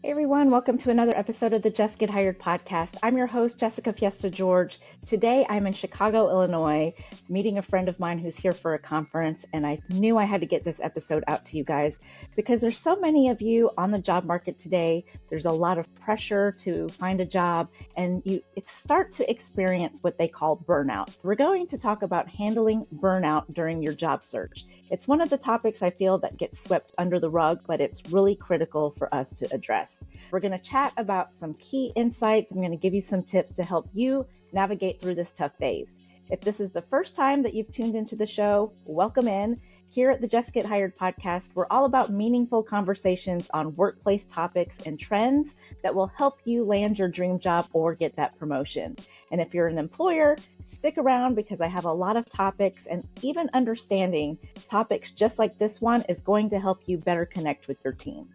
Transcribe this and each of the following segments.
Hey everyone, welcome to another episode of the Jess Get Hired podcast. I'm your host, Jessica Fiesta George. Today I'm in Chicago, Illinois, meeting a friend of mine who's here for a conference, and I knew I had to get this episode out to you guys because there's so many of you on the job market today. There's a lot of pressure to find a job, and you start to experience what they call burnout. We're going to talk about handling burnout during your job search. It's one of the topics I feel that gets swept under the rug, but it's really critical for us to address. We're going to chat about some key insights. I'm going to give you some tips to help you navigate through this tough phase. If this is the first time that you've tuned into the show, welcome in. Here at the Jess Get Hired podcast, we're all about meaningful conversations on workplace topics and trends that will help you land your dream job or get that promotion. And if you're an employer, stick around because I have a lot of topics, and even understanding topics just like this one is going to help you better connect with your team.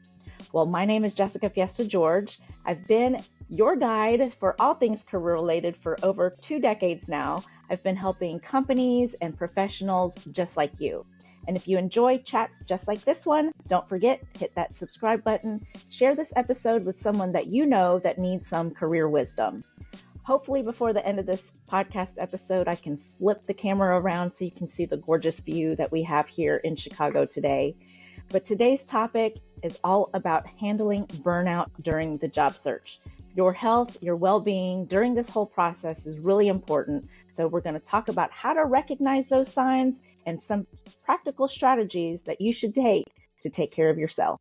Well, my name is Jessica Fiesta George. I've been your guide for all things career related for over 2 decades now. I've been helping companies and professionals just like you. And if you enjoy chats just like this one, don't forget, hit that subscribe button. Share this episode with someone that you know that needs some career wisdom. Hopefully before the end of this podcast episode, I can flip the camera around so you can see the gorgeous view that we have here in Chicago today. But today's topic is all about handling burnout during the job search. Your health, your well-being during this whole process is really important. So we're going to talk about how to recognize those signs and some practical strategies that you should take to take care of yourself.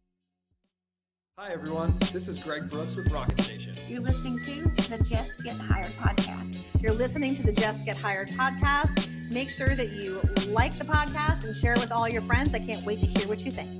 Hi everyone, this is Greg Brooks with Rocket Station. You're listening to the Jess Get Hired podcast. You're listening to the Jess Get Hired podcast. Make sure that you like the podcast and share it with all your friends. I can't wait to hear what you think.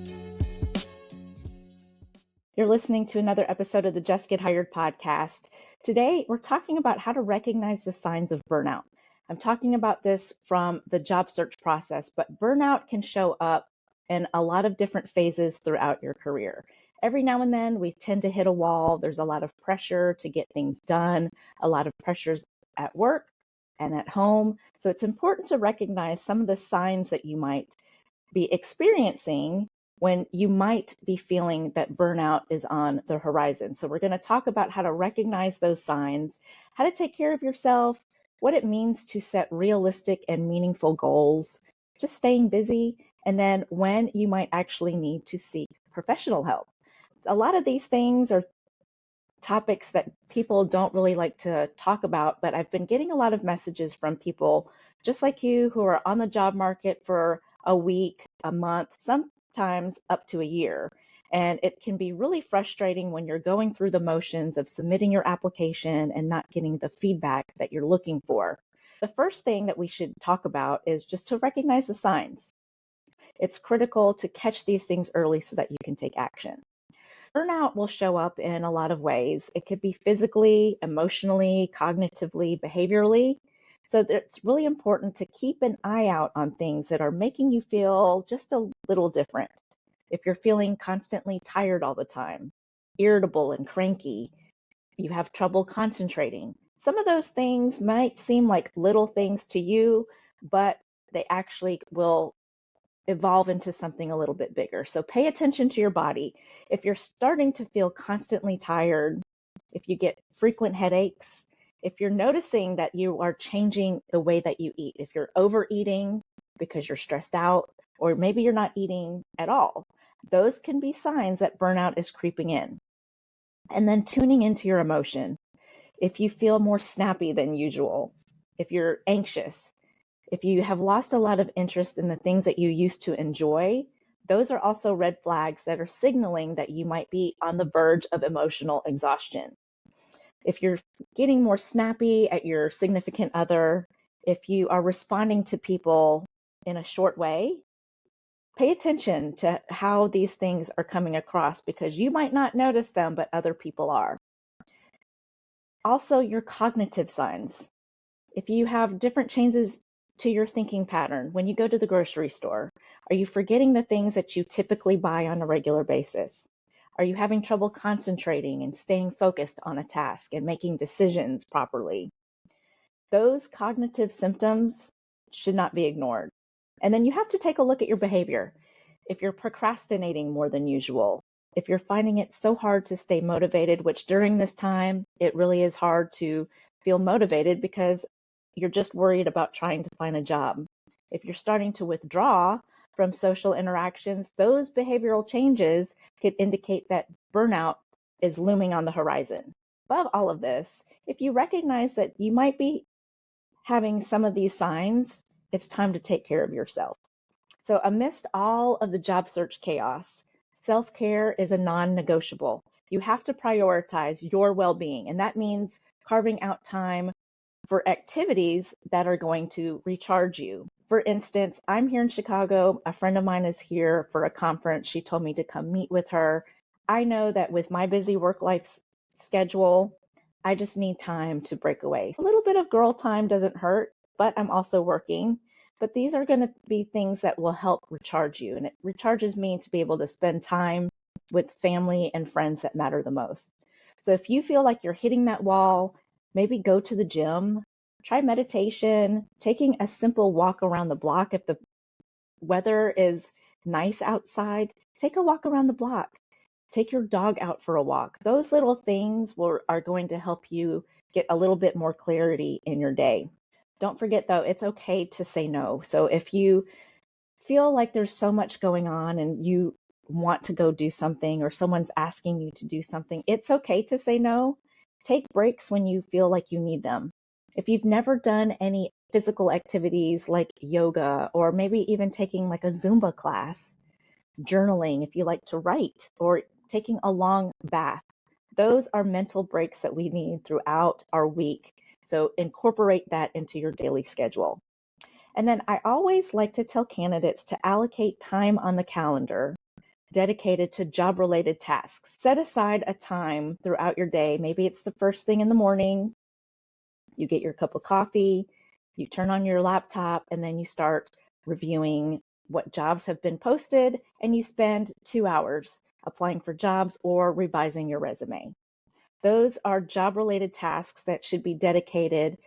You're listening to another episode of the Jess Get Hired podcast. Today, we're talking about how to recognize the signs of burnout. I'm talking about this from the job search process, but burnout can show up in a lot of different phases throughout your career. Every now and then, we tend to hit a wall. There's a lot of pressure to get things done, a lot of pressures at work and at home. So it's important to recognize some of the signs that you might be experiencing when you might be feeling that burnout is on the horizon. So we're going to talk about how to recognize those signs, how to take care of yourself, what it means to set realistic and meaningful goals, just staying busy, and then when you might actually need to seek professional help. A lot of these things are topics that people don't really like to talk about, but I've been getting a lot of messages from people just like you who are on the job market for a week, a month, sometimes up to a year. And it can be really frustrating when you're going through the motions of submitting your application and not getting the feedback that you're looking for. The first thing that we should talk about is just to recognize the signs. It's critical to catch these things early so that you can take action. Burnout will show up in a lot of ways. It could be physically, emotionally, cognitively, behaviorally. So it's really important to keep an eye out on things that are making you feel just a little different. If you're feeling constantly tired all the time, irritable and cranky, you have trouble concentrating. Some of those things might seem like little things to you, but they actually will evolve into something a little bit bigger. So pay attention to your body. If you're starting to feel constantly tired, if you get frequent headaches, if you're noticing that you are changing the way that you eat, if you're overeating because you're stressed out, or maybe you're not eating at all, those can be signs that burnout is creeping in. And then tuning into your emotion. If you feel more snappy than usual, if you're anxious, if you have lost a lot of interest in the things that you used to enjoy, those are also red flags that are signaling that you might be on the verge of emotional exhaustion. If you're getting more snappy at your significant other, if you are responding to people in a short way, pay attention to how these things are coming across because you might not notice them, but other people are. Also, your cognitive signs. If you have different changes to your thinking pattern when you go to the grocery store, are you forgetting the things that you typically buy on a regular basis? Are you having trouble concentrating and staying focused on a task and making decisions properly? Those cognitive symptoms should not be ignored. And then you have to take a look at your behavior. If you're procrastinating more than usual, If you're finding it so hard to stay motivated, which during this time, it really is hard to feel motivated because you're just worried about trying to find a job. If you're starting to withdraw from social interactions, those behavioral changes could indicate that burnout is looming on the horizon. Above all of this, if you recognize that you might be having some of these signs, it's time to take care of yourself. So amidst all of the job search chaos, self-care is a non-negotiable. You have to prioritize your well-being, and that means carving out time for activities that are going to recharge you. For instance, I'm here in Chicago. A friend of mine is here for a conference. She told me to come meet with her. I know that with my busy work-life schedule, I just need time to break away. A little bit of girl time doesn't hurt, but I'm also working. But these are going to be things that will help recharge you. And it recharges me to be able to spend time with family and friends that matter the most. So if you feel like you're hitting that wall, maybe go to the gym, try meditation, taking a simple walk around the block. If the weather is nice outside, take a walk around the block. Take your dog out for a walk. Those little things are going to help you get a little bit more clarity in your day. Don't forget, though, it's okay to say no. So if you feel like there's so much going on and you want to go do something or someone's asking you to do something, it's okay to say no. Take breaks when you feel like you need them. If you've never done any physical activities like yoga or maybe even taking like a Zumba class, journaling if you like to write, or taking a long bath, those are mental breaks that we need throughout our week. So incorporate that into your daily schedule. And then I always like to tell candidates to allocate time on the calendar dedicated to job-related tasks. Set aside a time throughout your day. Maybe it's the first thing in the morning. You get your cup of coffee, you turn on your laptop, and then you start reviewing what jobs have been posted, and you spend 2 hours applying for jobs or revising your resume. Those are job-related tasks that should be dedicated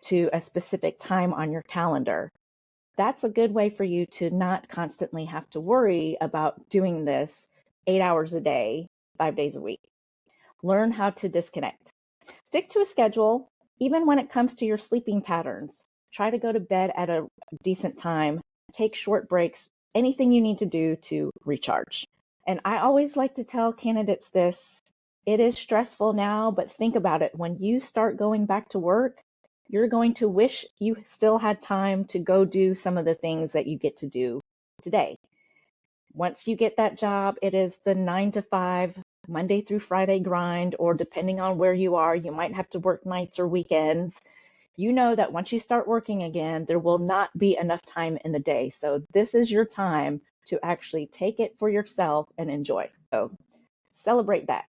to a specific time on your calendar. That's a good way for you to not constantly have to worry about doing this 8 hours a day, 5 days a week. Learn how to disconnect. Stick to a schedule, even when it comes to your sleeping patterns. Try to go to bed at a decent time. Take short breaks, anything you need to do to recharge. And I always like to tell candidates this. It is stressful now, but think about it. When you start going back to work, you're going to wish you still had time to go do some of the things that you get to do today. Once you get that job, it is the 9 to 5, Monday through Friday grind, or depending on where you are, you might have to work nights or weekends. You know that once you start working again, there will not be enough time in the day. So this is your time to actually take it for yourself and enjoy. So celebrate that.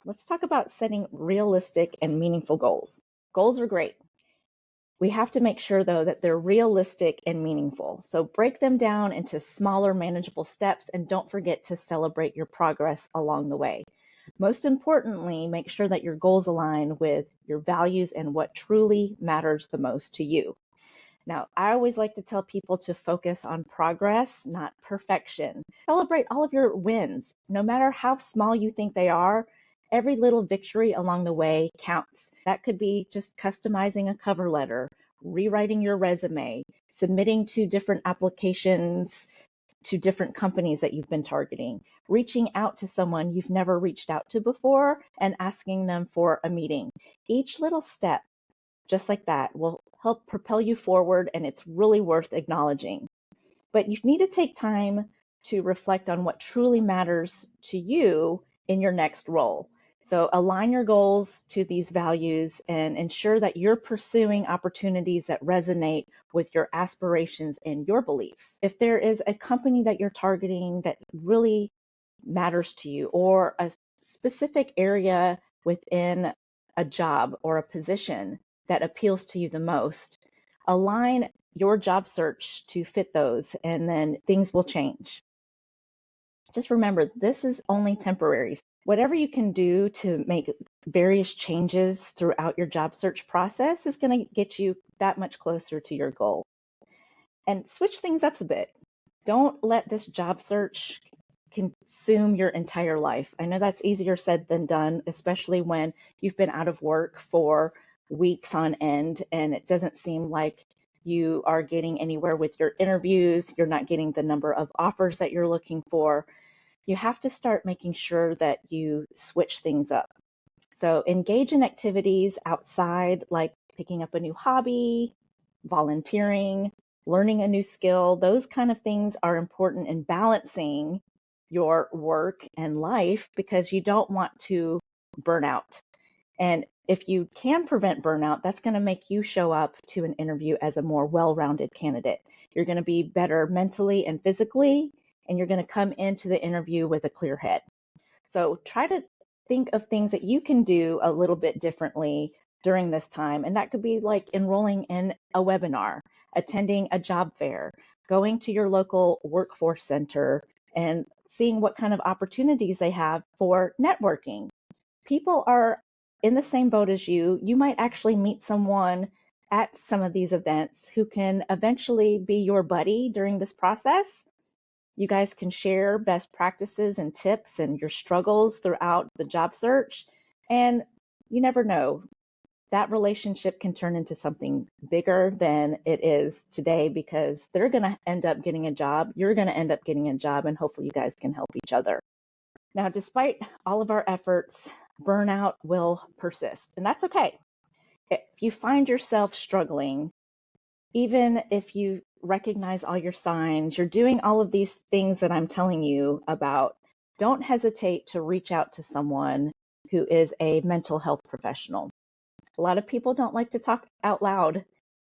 Let's talk about setting realistic and meaningful goals. Goals are great. We have to make sure, though, that they're realistic and meaningful. So break them down into smaller, manageable steps, and don't forget to celebrate your progress along the way. Most importantly, make sure that your goals align with your values and what truly matters the most to you. Now, I always like to tell people to focus on progress, not perfection. Celebrate all of your wins, no matter how small you think they are. Every little victory along the way counts. That could be just customizing a cover letter, rewriting your resume, submitting to different applications to different companies that you've been targeting, reaching out to someone you've never reached out to before and asking them for a meeting. Each little step, just like that, will help propel you forward, and it's really worth acknowledging. But you need to take time to reflect on what truly matters to you in your next role. So align your goals to these values and ensure that you're pursuing opportunities that resonate with your aspirations and your beliefs. If there is a company that you're targeting that really matters to you, or a specific area within a job or a position that appeals to you the most, align your job search to fit those, and then things will change. Just remember, this is only temporary. Whatever you can do to make various changes throughout your job search process is going to get you that much closer to your goal. And switch things up a bit. Don't let this job search consume your entire life. I know that's easier said than done, especially when you've been out of work for weeks on end and it doesn't seem like you are getting anywhere with your interviews, you're not getting the number of offers that you're looking for. You have to start making sure that you switch things up. So engage in activities outside, like picking up a new hobby, volunteering, learning a new skill. Those kind of things are important in balancing your work and life because you don't want to burn out. And if you can prevent burnout, that's going to make you show up to an interview as a more well-rounded candidate. You're going to be better mentally and physically, and you're going to come into the interview with a clear head. So try to think of things that you can do a little bit differently during this time. And that could be like enrolling in a webinar, attending a job fair, going to your local workforce center and seeing what kind of opportunities they have for networking. People are in the same boat as you. You might actually meet someone at some of these events who can eventually be your buddy during this process. You guys can share best practices and tips and your struggles throughout the job search. And you never know, that relationship can turn into something bigger than it is today because they're going to end up getting a job. You're going to end up getting a job, and hopefully you guys can help each other. Now, despite all of our efforts, burnout will persist, and that's okay. If you find yourself struggling, even if you recognize all your signs, you're doing all of these things that I'm telling you about, don't hesitate to reach out to someone who is a mental health professional. A lot of people don't like to talk out loud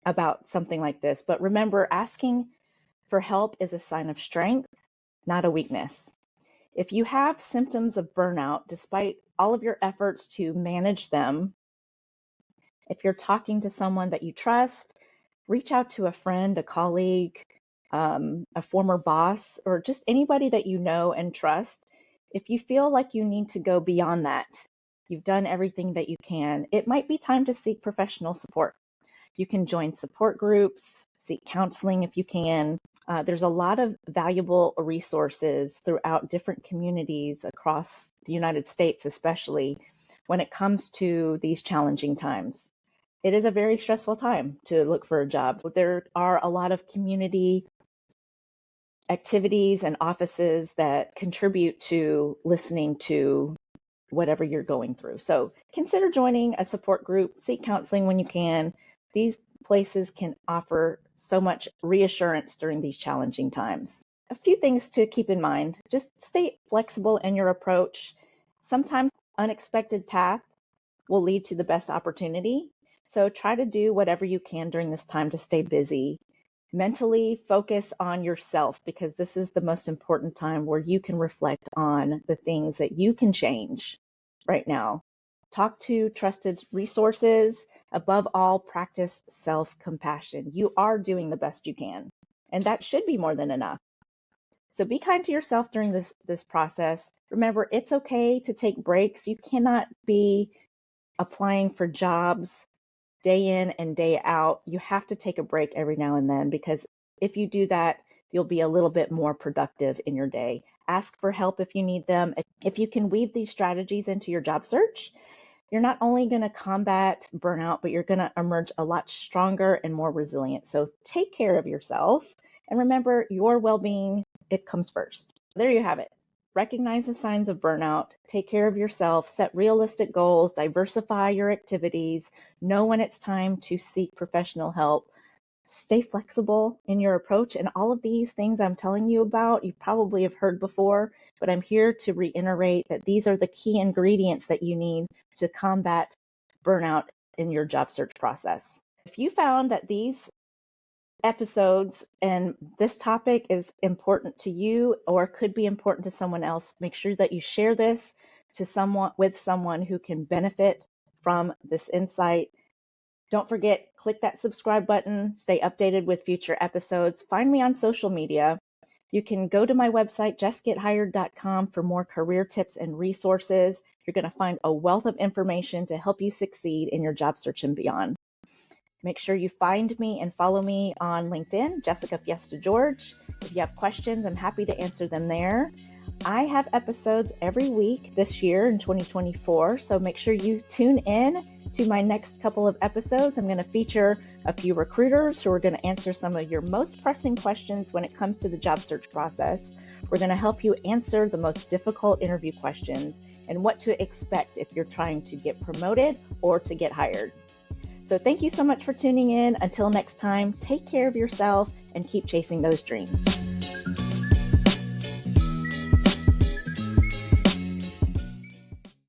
about something like this, but remember, asking for help is a sign of strength, not a weakness. If you have symptoms of burnout, despite all of your efforts to manage them, if you're talking to someone that you trust, reach out to a friend, a colleague, a former boss, or just anybody that you know and trust. If you feel like you need to go beyond that, you've done everything that you can, it might be time to seek professional support. You can join support groups, seek counseling if you can. There's a lot of valuable resources throughout different communities across the United States, especially when it comes to these challenging times. It is a very stressful time to look for a job. There are a lot of community activities and offices that contribute to listening to whatever you're going through. So consider joining a support group, seek counseling when you can. These places can offer so much reassurance during these challenging times. A few things to keep in mind. Just stay flexible in your approach. Sometimes unexpected path will lead to the best opportunity. So try to do whatever you can during this time to stay busy. Mentally focus on yourself because this is the most important time where you can reflect on the things that you can change right now. Talk to trusted resources. Above all, practice self-compassion. You are doing the best you can, and that should be more than enough. So be kind to yourself during this process. Remember, it's okay to take breaks. You cannot be applying for jobs day in and day out. You have to take a break every now and then because if you do that, you'll be a little bit more productive in your day. Ask for help if you need them. If you can weave these strategies into your job search, you're not only going to combat burnout, but you're going to emerge a lot stronger and more resilient. So take care of yourself. And remember, your well-being, it comes first. There you have it. Recognize the signs of burnout, take care of yourself, set realistic goals, diversify your activities, know when it's time to seek professional help, stay flexible in your approach. And all of these things I'm telling you about, you probably have heard before, but I'm here to reiterate that these are the key ingredients that you need to combat burnout in your job search process. If you found that these episodes and this topic is important to you or could be important to someone else, make sure that you share this to someone who can benefit from this insight. Don't forget, click that subscribe button, stay updated with future episodes. Find me on social media. You can go to my website, jessgethired.com, for more career tips and resources. You're going to find a wealth of information to help you succeed in your job search and beyond. Make sure you find me and follow me on LinkedIn, Jessica Fiesta George. If you have questions, I'm happy to answer them there. I have episodes every week this year in 2024, so make sure you tune in to my next couple of episodes. I'm going to feature a few recruiters who are going to answer some of your most pressing questions when it comes to the job search process. We're going to help you answer the most difficult interview questions and what to expect if you're trying to get promoted or to get hired. So thank you so much for tuning in. Until next time, take care of yourself and keep chasing those dreams.